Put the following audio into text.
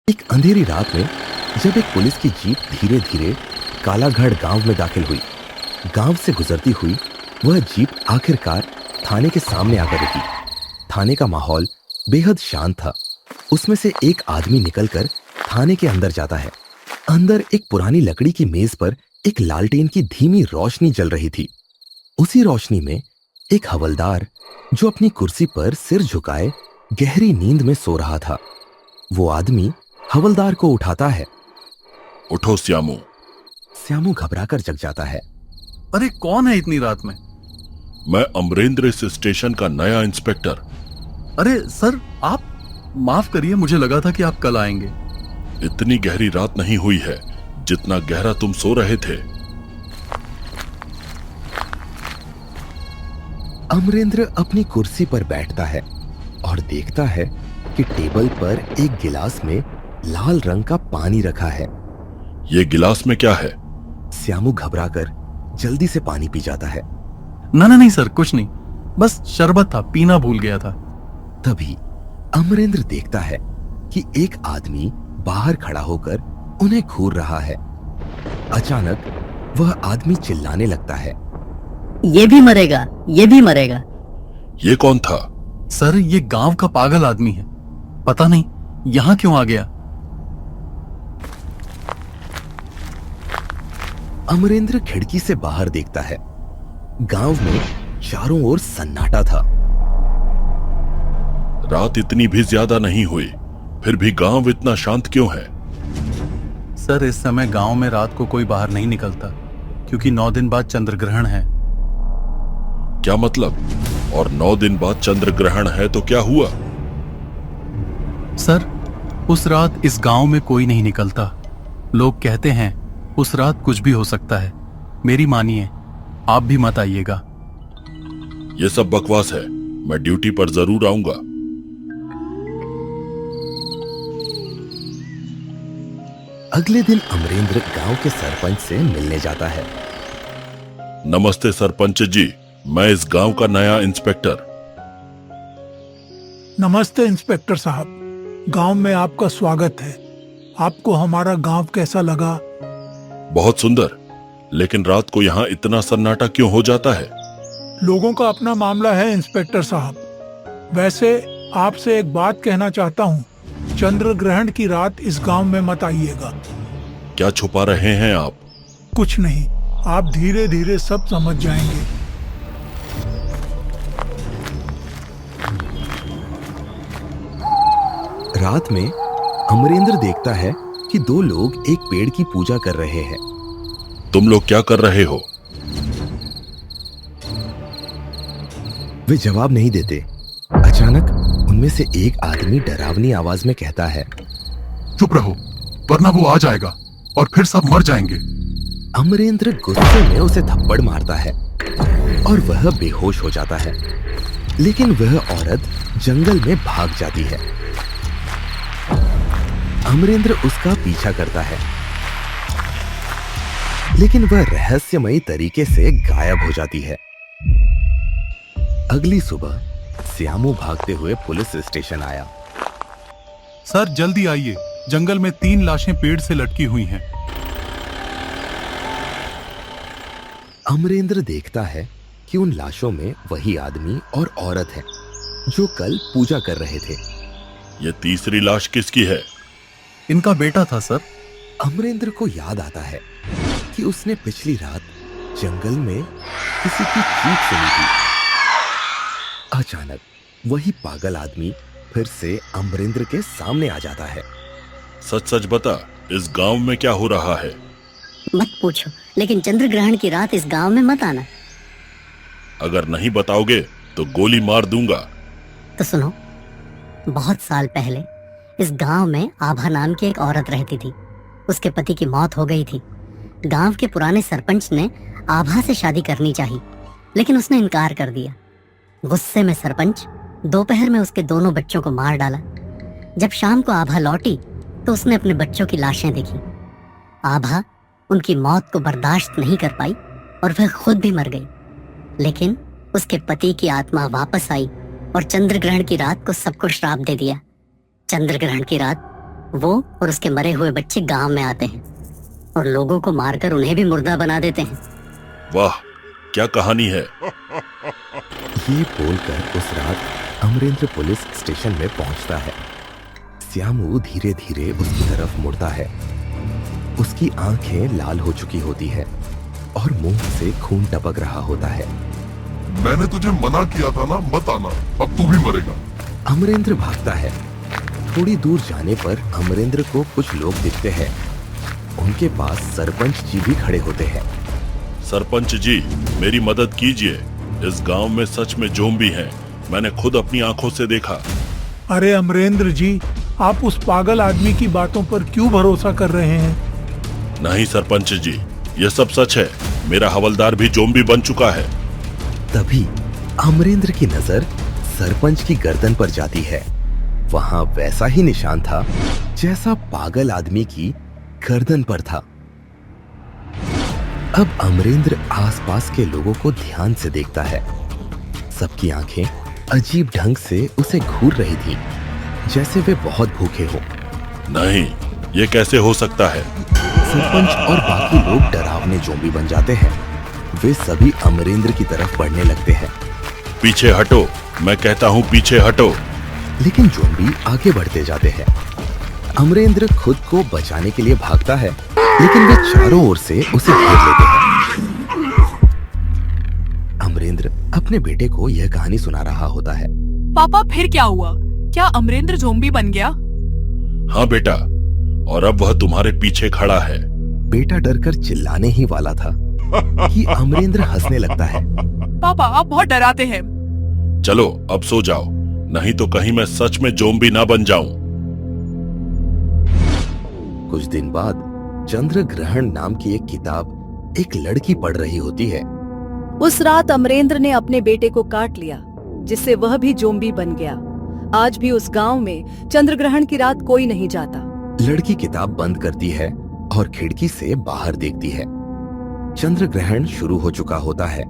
एक अंधेरी रात में जब एक पुलिस की जीप धीरे धीरे कालागढ़ गांव में दाखिल हुई, गांव से गुजरती हुई वह जीप आखिरकार थाने के सामने आकर रुकी। थाने का माहौल बेहद शांत था। उसमें से एक आदमी निकलकर थाने के अंदर जाता है। अंदर एक पुरानी लकड़ी की मेज पर एक लालटेन की धीमी रोशनी जल रही थी। उसी रोशनी में एक हवलदार जो अपनी कुर्सी पर सिर झुकाए गहरी नींद में सो रहा था। वो आदमी हवलदार को उठाता है। उठो श्यामू। श्यामू घबराकर जग जाता है। अरे कौन है इतनी रात में? मैं अमरेंद्र इस स्टेशन का नया इंस्पेक्टर। अरे सर, आप माफ करिए, मुझे लगा था कि आप कल आएंगे। इतनी गहरी रात नहीं हुई है जितना गहरा तुम सो रहे थे। अमरेंद्र अपनी कुर्सी पर बैठता है और देखता है कि टेबल पर एक गिलास में लाल रंग का पानी रखा है। ये गिलास में क्या है? श्यामू घबराकर जल्दी से पानी पी जाता है। ना नहीं सर, कुछ नहीं, बस शरबत था, पीना भूल गया था। तभी अमरेंद्र देखता है कि एक आदमी बाहर खड़ा होकर उन्हें घूर रहा है। अचानक वह आदमी चिल्लाने लगता है, ये भी मरेगा, ये भी मरेगा। ये कौन था? सर, ये गांव का पागल आदमी है, पता नहीं यहां क्यों आ गया। अमरेंद्र खिड़की से बाहर देखता है। गांव में चारों ओर सन्नाटा था। रात इतनी भी ज्यादा नहीं हुई, फिर भी गांव इतना शांत क्यों है? सर, इस समय गांव में रात को कोई बाहर नहीं निकलता क्योंकि 9 दिन बाद चंद्र ग्रहण है। क्या मतलब? और 9 दिन बाद चंद्र ग्रहण है तो क्या हुआ? सर, उस रात इस गांव में कोई नहीं निकलता। लोग कहते हैं उस रात कुछ भी हो सकता है। मेरी मानिए, आप भी मत आइएगा। ये सब बकवास है, मैं ड्यूटी पर जरूर आऊंगा। अगले दिन अमरेंद्र गांव के सरपंच से मिलने जाता है। नमस्ते सरपंच जी, मैं इस गांव का नया इंस्पेक्टर। नमस्ते इंस्पेक्टर साहब, गांव में आपका स्वागत है। आपको हमारा गांव कैसा लगा? बहुत सुंदर, लेकिन रात को यहाँ इतना सन्नाटा क्यों हो जाता है? लोगों का अपना मामला है इंस्पेक्टर साहब। वैसे आपसे एक बात कहना चाहता हूँ, चंद्र ग्रहण की रात इस गांव में मत आइएगा। क्या छुपा रहे हैं आप? कुछ नहीं, आप धीरे धीरे सब समझ जाएंगे। रात में अमरेंद्र देखता है कि 2 लोग एक पेड़ की पूजा कर रहे हैं। तुम लोग क्या कर रहे हो? वे जवाब नहीं देते। अचानक उनमें से एक आदमी डरावनी आवाज में कहता है, चुप रहो, वरना वो आ जाएगा और फिर सब मर जाएंगे। अमरेंद्र गुस्से में उसे थप्पड़ मारता है और वह बेहोश हो जाता है। लेकिन वह औरत जंगल में भाग जाती है। अमरेंद्र उसका पीछा करता है, लेकिन वह रहस्यमयी तरीके से गायब हो जाती है। अगली सुबह श्यामू भागते हुए पुलिस स्टेशन आया। सर, जल्दी आइए, जंगल में 3 लाशें पेड़ से लटकी हुई हैं। अमरेंद्र देखता है कि उन लाशों में वही आदमी और औरत है जो कल पूजा कर रहे थे। ये तीसरी लाश किसकी है? इनका बेटा था सर। अमरेंद्र को याद आता है कि उसने पिछली रात जंगल में किसी की चीख सुनी थी। अचानक वही पागल आदमी फिर से अमरेंद्र के सामने आ जाता है। सच सच बता, इस गांव में क्या हो रहा है? मत पूछो, लेकिन चंद्र ग्रहण की रात इस गांव में मत आना। अगर नहीं बताओगे तो गोली मार दूंगा। तो सुनो, बहुत साल पहले इस गांव में आभा नाम की एक औरत रहती थी। उसके पति की मौत हो गई थी। गांव के पुराने सरपंच ने आभा से शादी करनी चाहिए, लेकिन उसने इनकार कर दिया। गुस्से में सरपंच दोपहर में उसके दोनों बच्चों को मार डाला। जब शाम को आभा लौटी तो उसने अपने बच्चों की लाशें देखी। आभा उनकी मौत को बर्दाश्त नहीं कर पाई और वह खुद भी मर गई। लेकिन उसके पति की आत्मा वापस आई और चंद्र ग्रहण की रात को सबको श्राप दे दिया। चंद्र ग्रहण की रात वो और उसके मरे हुए बच्चे गांव में आते हैं और लोगों को मारकर उन्हें भी मुर्दा बना देते हैं। वाह, क्या कहानी है। ये बोलकर उस रात अमरेंद्र पुलिस स्टेशन में पहुंचता है। श्यामू धीरे धीरे उसकी तरफ मुड़ता है। उसकी आंखें लाल हो चुकी होती है और मुंह से खून टपक रहा होता है। मैंने तुझे मना किया था ना, मत आना, अब तू भी मरेगा। अमरेंद्र भागता है। थोड़ी दूर जाने पर अमरेंद्र को कुछ लोग दिखते हैं। उनके पास सरपंच जी भी खड़े होते हैं। सरपंच जी, मेरी मदद कीजिए। इस गांव में सच में ज़ोंबी हैं। मैंने खुद अपनी आंखों से देखा। अरे अमरेंद्र जी, आप उस पागल आदमी की बातों पर क्यों भरोसा कर रहे हैं? नहीं सरपंच जी, यह सब सच है। मेरा हवलदार भी ज़ोंबी बन चुका है। तभी अमरेंद्र की नजर सरपंच की गर्दन पर जाती है। वहां वैसा ही निशान था जैसा पागल आदमी की गर्दन पर था। अब अमरेंद्र आसपास के लोगों को ध्यान से देखता है। सबकी आंखें अजीब ढंग से उसे घूर रही थी, जैसे वे बहुत भूखे हो। नहीं, ये कैसे हो सकता है? सरपंच और बाकी लोग डरावने ज़ोंबी बन जाते हैं। वे सभी अमरेंद्र की तरफ बढ़ने लगते हैं। पीछे हटो, मैं कहता हूँ पीछे हटो। लेकिन ज़ोंबी आगे बढ़ते जाते हैं। अमरेंद्र खुद को बचाने के लिए भागता है, लेकिन वे चारों ओर से उसे घेर लेते हैं। अमरेंद्र अपने बेटे को यह कहानी सुना रहा होता है। पापा, फिर क्या हुआ? क्या अमरेंद्र ज़ोंबी बन गया? हाँ बेटा, और अब वह तुम्हारे पीछे खड़ा है। बेटा डरकर चिल्लाने ही वाला था कि अमरेंद्र हंसने लगता है। पापा, आप बहुत डराते हैं। चलो अब सो जाओ, नहीं तो कहीं मैं सच में ज़ोंबी ना बन जाऊं। कुछ दिन बाद चंद्र ग्रहण नाम की एक किताब एक लड़की पढ़ रही होती है। उस रात अमरेंद्र ने अपने बेटे को काट लिया, जिससे वह भी ज़ोंबी बन गया। आज भी उस गांव में चंद्र ग्रहण की रात कोई नहीं जाता। लड़की किताब बंद करती है और खिड़की से बाहर देखती है। चंद्र ग्रहण शुरू हो चुका होता है।